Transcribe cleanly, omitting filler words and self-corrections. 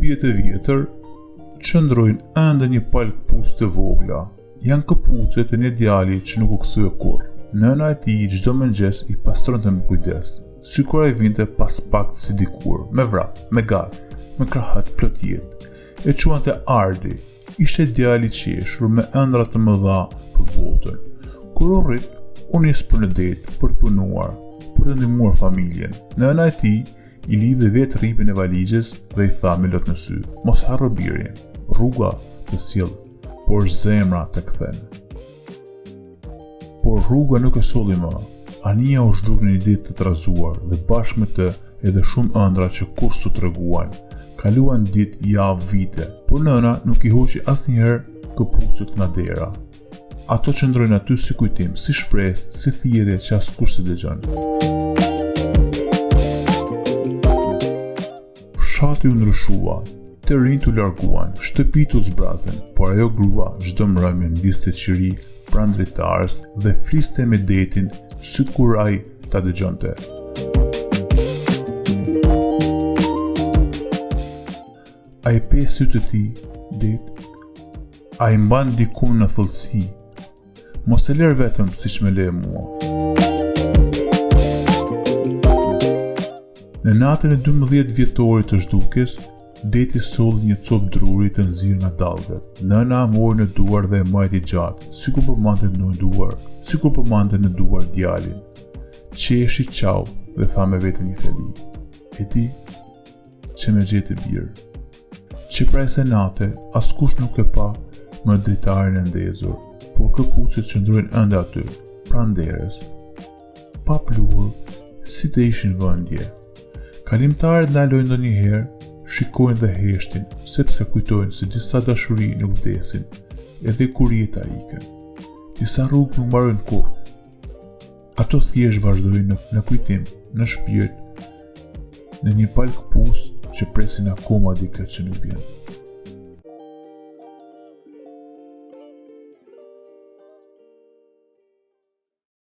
shtëpijet e vjetër qëndrojnë ende një palë këpucë të vogla. Janë këpucët e një djali që nuk u kthye kurrë. Nëna e tij çdo mëngjes i pastronte me kujdes, sikur ai vinte pas pakt si dikur, me vrap, me gaz, me krahët plot jetë. E quante Ardi. Ishte djali i qeshur me ëndra të mëdha për botën. Kur u rrit, u nis për në det për të punuar, për të ndihmuar familjen. Nëna e tij i lidhi vetë rripin e valixhes dhe i tha me lot në sy: "Mos harro birin, rruga të sjell, por zemra të kthen." Por rruga nuk e solli më. Ania u zhduk në një ditë të trazuar dhe bashkë me të edhe shumë ëndra që kur s'u treguan. Kaluan ditë, javë, vite, por nëna nuk i hoqi asnjëherë këpucët nga dera. Ato qëndrojnë aty si kujtim, si shpresë, si thirrje që askush s'e dëgjon. Fshati u ndryshua, të rinjt u larguan, shtëpitë u zbrazën, por ajo grua çdo mbrëmje ndiste qiri pranë dritares dhe fliste me detin sikur ai ta dëgjonte. Ai pe sytë të tij, det, ai mban dikun në thellësi. Mos e lër vetëm siç më le mua. Në natën e 12 vjetorit të zhdukjes, deti solli një copë druri të nxirr nga dallgët. Nëna mori në duar dhe e mbajti gjatë, sikur po mante në duar djalin. Qeshi qau dhe tha me veten një fjali: "E di që më gjete birë." Që prej se nate, askush nuk e pa më dritarin e ndezur, por këpucët qëndrojnë ende aty, pranë derës, pa pluhur, si të ishin vëndje. Kalimtarët ndalojnë ndonjëherë, shikojnë dhe heshtin, sepse kujtojnë se disa dashuri nuk vdesin, edhe kur jeta ikën. Disa rrugë nuk mbarojnë kurrë. Ato thjesht vazhdojnë në kujtim, në shpirt, në një palë këpucë që presin akoma dikë që nuk vjen.